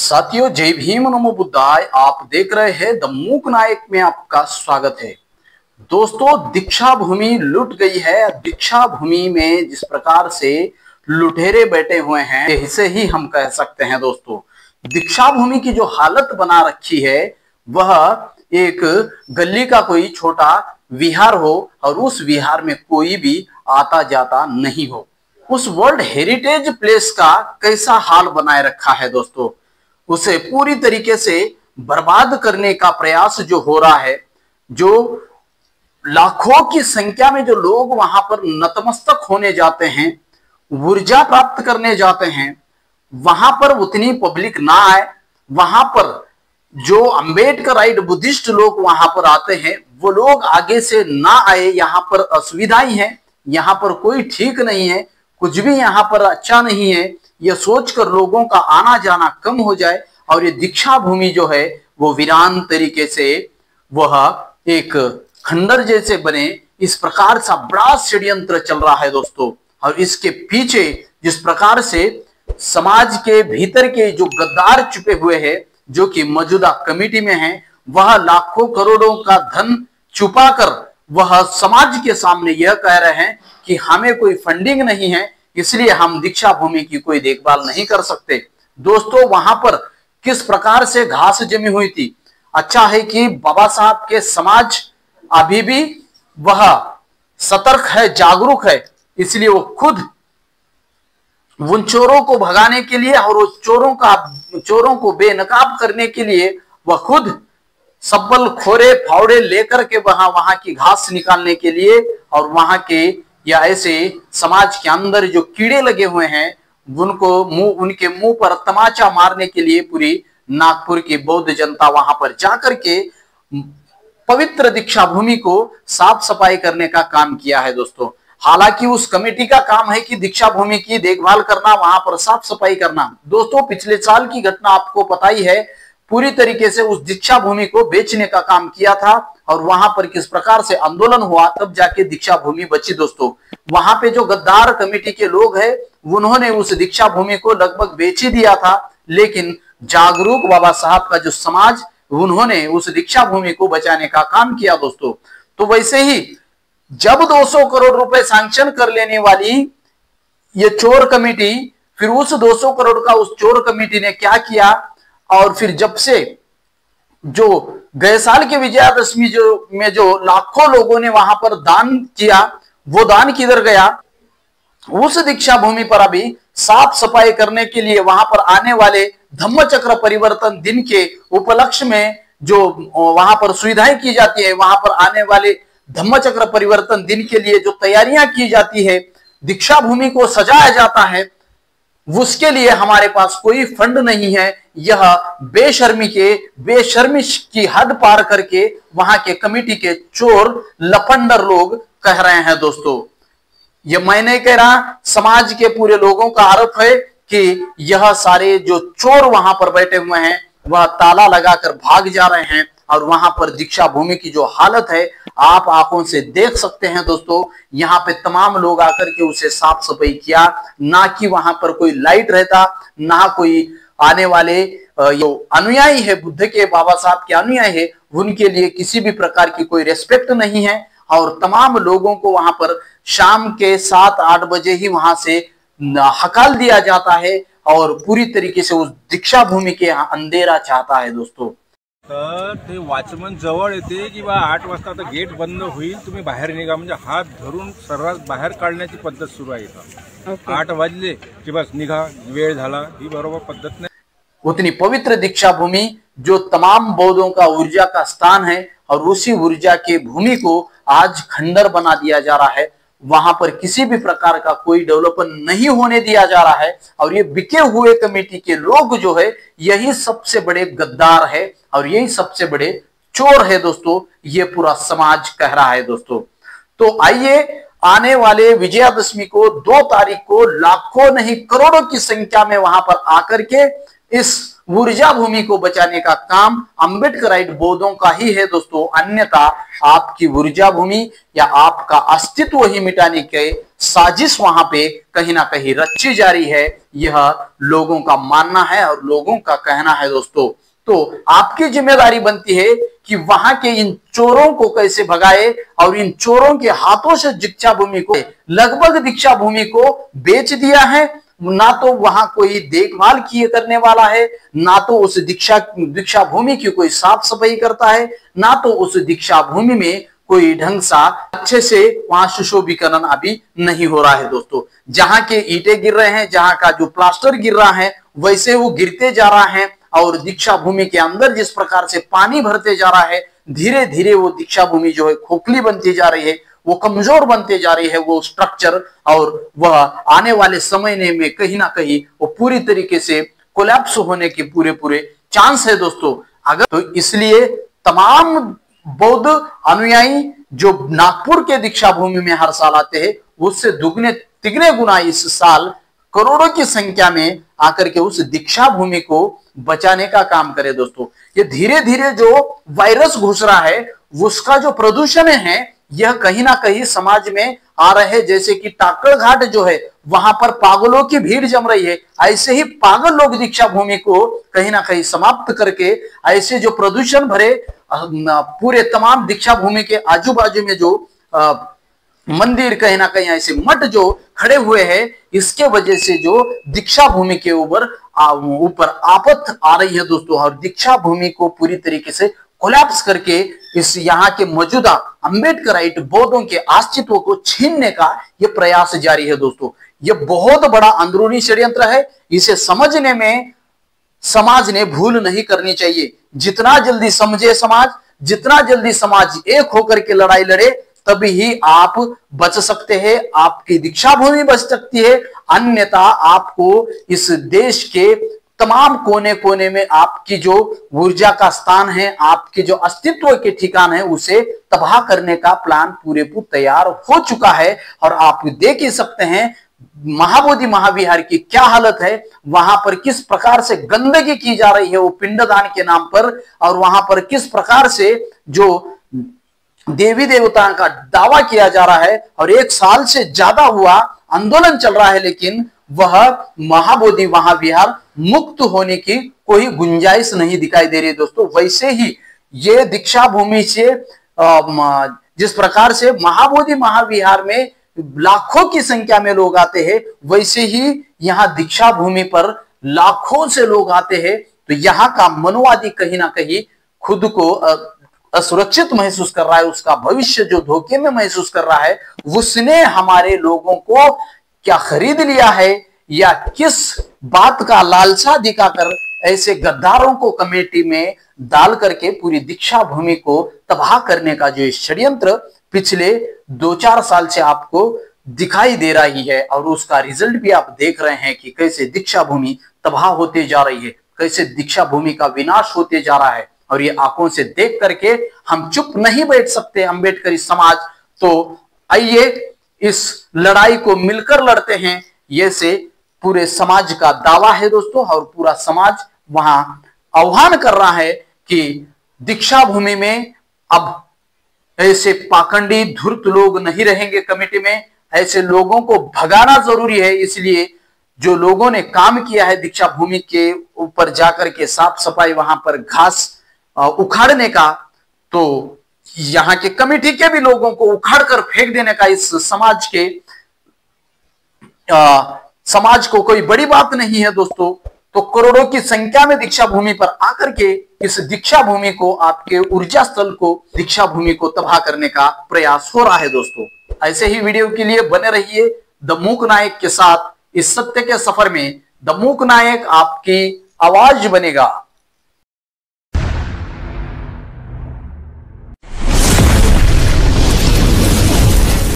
साथियों, जय भीम नमो बुद्धाय। आप देख रहे हैं द मूक नायक में आपका स्वागत है। दोस्तों, दीक्षा भूमि लूट गई है। दीक्षा भूमि में जिस प्रकार से लुटेरे बैठे हुए हैं, इसे ही हम कह सकते हैं। दोस्तों, दीक्षा भूमि की जो हालत बना रखी है वह एक गली का कोई छोटा विहार हो और उस विहार में कोई भी आता जाता नहीं हो। उस वर्ल्ड हेरिटेज प्लेस का कैसा हाल बनाए रखा है दोस्तों, उसे पूरी तरीके से बर्बाद करने का प्रयास जो हो रहा है। जो लाखों की संख्या में जो लोग वहां पर नतमस्तक होने जाते हैं, ऊर्जा प्राप्त करने जाते हैं, वहां पर उतनी पब्लिक ना आए। वहां पर जो अंबेडकराइट बुद्धिस्ट लोग वहां पर आते हैं, वो लोग आगे से ना आए। यहाँ पर असुविधाएं हैं, यहाँ पर कोई ठीक नहीं है, कुछ भी यहाँ पर अच्छा नहीं है। यह सोचकर लोगों का आना जाना कम हो जाए और ये दीक्षा भूमि जो है वो वीरान तरीके से वह एक खंडर जैसे बने, इस प्रकार सा बड़ा षड्यंत्र चल रहा है दोस्तों। और इसके पीछे जिस प्रकार से समाज के भीतर के जो गद्दार छुपे हुए हैं, जो कि मौजूदा कमेटी में हैं, वह लाखों करोड़ों का धन छुपाकर वह समाज के सामने यह कह रहे हैं कि हमें कोई फंडिंग नहीं है, इसलिए हम दीक्षा भूमि की कोई देखभाल नहीं कर सकते। दोस्तों, वहां पर किस प्रकार से घास जमी हुई थी। अच्छा है कि बाबा साहब के समाज अभी भी वह सतर्क है, जागरूक है, इसलिए वो खुद उन चोरों को भगाने के लिए और उस चोरों को बेनकाब करने के लिए वह खुद सब्बल खोरे फावड़े लेकर के वहां की घास निकालने के लिए और वहां के या ऐसे समाज के अंदर जो कीड़े लगे हुए हैं उनके मुंह पर तमाचा मारने के लिए पूरी नागपुर की बौद्ध जनता वहां पर जाकर के पवित्र दीक्षा भूमि को साफ सफाई करने का काम किया है दोस्तों। हालांकि उस कमेटी का काम है कि दीक्षा भूमि की देखभाल करना, वहां पर साफ सफाई करना। दोस्तों, पिछले साल की घटना आपको पता ही है। पूरी तरीके से उस दीक्षा भूमि को बेचने का काम किया था और वहां पर किस प्रकार से आंदोलन हुआ, तब जाके दीक्षा भूमि बची दोस्तों। वहां पे जो गद्दार कमेटी के लोग हैं, उन्होंने उस दीक्षा भूमि को लगभग बेच ही दिया था, लेकिन जागरूक बाबा साहब का जो समाज, उन्होंने उस दीक्षा भूमि को बचाने का काम किया दोस्तों। तो वैसे ही जब 200 करोड़ रुपए सैंक्शन कर लेने वाली ये चोर कमेटी, फिर उस 200 करोड़ का उस चोर कमेटी ने क्या किया, और फिर जब से जो गए साल के विजयादशमी में जो लाखों लोगों ने वहां पर दान किया, वो दान किधर गया। उस दीक्षा भूमि पर अभी साफ सफाई करने के लिए वहां पर आने वाले धम्मचक्र परिवर्तन दिन के उपलक्ष्य में जो वहां पर सुविधाएं की जाती है, वहां पर आने वाले धम्मचक्र परिवर्तन दिन के लिए जो तैयारियां की जाती है, दीक्षा भूमि को सजाया जाता है, उसके लिए हमारे पास कोई फंड नहीं है। यह बेशर्मी की हद पार करके वहां के कमेटी के चोर लफंडर लोग कह रहे हैं दोस्तों। यह मैं नहीं कह रहा, समाज के पूरे लोगों का आरोप है कि यह सारे जो चोर वहां पर बैठे हुए हैं वह ताला लगाकर भाग जा रहे हैं। और वहां पर दीक्षा भूमि की जो हालत है आप आंखों से देख सकते हैं दोस्तों। यहाँ पे तमाम लोग आकर के उसे साफ सफाई किया, ना कि वहां पर कोई लाइट रहता, ना कोई आने वाले जो अनुयायी है, बुद्ध के बाबा साहब के अनुयायी है, उनके लिए किसी भी प्रकार की कोई रेस्पेक्ट नहीं है। और तमाम लोगों को वहां पर शाम के 7-8 बजे ही वहां से हकाल दिया जाता है और पूरी तरीके से उस दीक्षा भूमि के अंधेरा चाहता है दोस्तों। तर ते वॉचमन जवळ येते की बा 8 वाजता आता गेट बंद होईल, तुम्ही बाहेर निघा, म्हणजे हात धरून सर्रास बाहेर काढण्याची पद्धत सुरू आहे इथं। 8 वाजले की बस निघा, वेळ झाला, ही बरोबर पद्धत नाही। उतनी पवित्र दीक्षा भूमि जो तमाम बौद्धों का ऊर्जा का स्थान है, और उसी ऊर्जा के भूमि को आज खंडर बना दिया जा रहा है। वहां पर किसी भी प्रकार का कोई डेवलपमेंट नहीं होने दिया जा रहा है। और ये बिके हुए कमेटी के लोग जो है, यही सबसे बड़े गद्दार है और यही सबसे बड़े चोर है दोस्तों। ये पूरा समाज कह रहा है दोस्तों। तो आइए, आने वाले विजयादशमी को 2 तारीख को लाखों नहीं करोड़ों की संख्या में वहां पर आकर के इस ऊर्जा भूमि को बचाने का काम अम्बेडकराइट बौद्धों का ही है दोस्तों, अन्यथा आपकी ऊर्जा भूमि या आपका अस्तित्व ही मिटाने के साजिश वहां पे कहीं ना कहीं रची जा रही है, यह लोगों का मानना है और लोगों का कहना है दोस्तों। तो आपकी जिम्मेदारी बनती है कि वहां के इन चोरों को कैसे भगाए और इन चोरों के हाथों से दीक्षा भूमि को लगभग दीक्षा भूमि को बेच दिया है। ना तो वहां कोई देखभाल किए करने वाला है, ना तो उस दीक्षा भूमि की कोई साफ सफाई करता है, ना तो उस दीक्षा भूमि में कोई ढंग सा अच्छे से वहां सुशोभीकरण अभी नहीं हो रहा है दोस्तों। जहां के ईंटें गिर रहे हैं, जहां का जो प्लास्टर गिर रहा है वैसे वो गिरते जा रहा है और दीक्षा भूमि के अंदर जिस प्रकार से पानी भरते जा रहा है, धीरे धीरे वो दीक्षा भूमि जो है खोखली बनती जा रही है, वो कमजोर बनते जा रही है वो स्ट्रक्चर, और वह आने वाले समय में कहीं ना कहीं वो पूरी तरीके से कोलैप्स होने के पूरे चांस है दोस्तों। अगर तो इसलिए तमाम बौद्ध अनुयायी जो नागपुर के दीक्षा भूमि में हर साल आते हैं, उससे दुगने तिगने गुना इस साल करोड़ों की संख्या में आकर के उस दीक्षा भूमि को बचाने का काम करे दोस्तों। ये धीरे धीरे जो वायरस घुस रहा है उसका जो प्रदूषण है यह कहीं ना कहीं समाज में आ रहे हैं। जैसे कि टाकड़ घाट जो है वहां पर पागलों की भीड़ जम रही है, ऐसे ही पागल लोग दीक्षा भूमि को कहीं ना कहीं समाप्त करके ऐसे जो प्रदूषण भरे पूरे तमाम दीक्षा भूमि के आजू बाजू में जो मंदिर कहीं ना कहीं ऐसे मठ जो खड़े हुए हैं, इसके वजह से जो दीक्षा भूमि के ऊपर आफत आ रही है दोस्तों, और दीक्षा भूमि को पूरी तरीके से कोलैप्स करके इस यहाँ के मौजूदा अम्बेडकराइट बौद्धों के अस्तित्व को छीनने का यह प्रयास जारी है दोस्तों। यह बहुत बड़ा अंदरूनी षड्यंत्र है, इसे समझने में समाज ने भूल नहीं करनी चाहिए। जितना जल्दी समझे समाज, जितना जल्दी समाज एक होकर के लड़ाई लड़े, तभी ही आप बच सकते हैं, आपकी दीक्षा भूमि बच सकती है। अन्यथा आपको इस देश के तमाम कोने कोने में आपकी जो ऊर्जा का स्थान है, आपके जो अस्तित्व के ठिकान है, उसे तबाह करने का प्लान पूरे तैयार हो चुका है। और आप देख ही सकते हैं महाबोधि महाविहार की क्या हालत है, वहां पर किस प्रकार से गंदगी की जा रही है वो पिंडदान के नाम पर, और वहां पर किस प्रकार से जो देवी देवताओं का दावा किया जा रहा है, और 1 साल से ज्यादा हुआ आंदोलन चल रहा है, लेकिन वह महाबोधि महाविहार मुक्त होने की कोई गुंजाइश नहीं दिखाई दे रही दोस्तों। वैसे ही ये दीक्षा भूमि से जिस प्रकार से महाबोधि महाविहार में लाखों की संख्या में लोग आते हैं, वैसे ही यहाँ दीक्षा भूमि पर लाखों से लोग आते हैं। तो यहाँ का मनोवादी कहीं ना कहीं खुद को असुरक्षित महसूस कर रहा है, उसका भविष्य जो धोखे में महसूस कर रहा है, उसने हमारे लोगों को क्या खरीद लिया है या किस बात का लालसा दिखाकर ऐसे गद्दारों को कमेटी में डाल करके पूरी दीक्षा भूमि को तबाह करने का जो षड्यंत्र पिछले 2-4 साल से आपको दिखाई दे रही है, और उसका रिजल्ट भी आप देख रहे हैं कि कैसे दीक्षा भूमि तबाह होते जा रही है, कैसे दीक्षा भूमि का विनाश होते जा रहा है। और ये आंखों से देख करके हम चुप नहीं बैठ सकते अम्बेडकरी समाज। तो आइए इस लड़ाई को मिलकर लड़ते हैं, ये से पूरे समाज का दावा है दोस्तों। और पूरा समाज वहां आह्वान कर रहा है कि दीक्षा भूमि में अब ऐसे पाखंडी धूर्त लोग नहीं रहेंगे कमेटी में, ऐसे लोगों को भगाना जरूरी है। इसलिए जो लोगों ने काम किया है दीक्षा भूमि के ऊपर जाकर के साफ सफाई, वहां पर घास उखाड़ने का, तो यहाँ के कमेटी के भी लोगों को उखाड़ कर फेंक देने का इस समाज को कोई बड़ी बात नहीं है दोस्तों। तो करोड़ों की संख्या में दीक्षा भूमि पर आकर के इस दीक्षा भूमि को, आपके ऊर्जा स्थल को, दीक्षा भूमि को तबाह करने का प्रयास हो रहा है दोस्तों। ऐसे ही वीडियो के लिए बने रहिए द मूक नायक के साथ। इस सत्य के सफर में द मूक नायक आपकी आवाज बनेगा।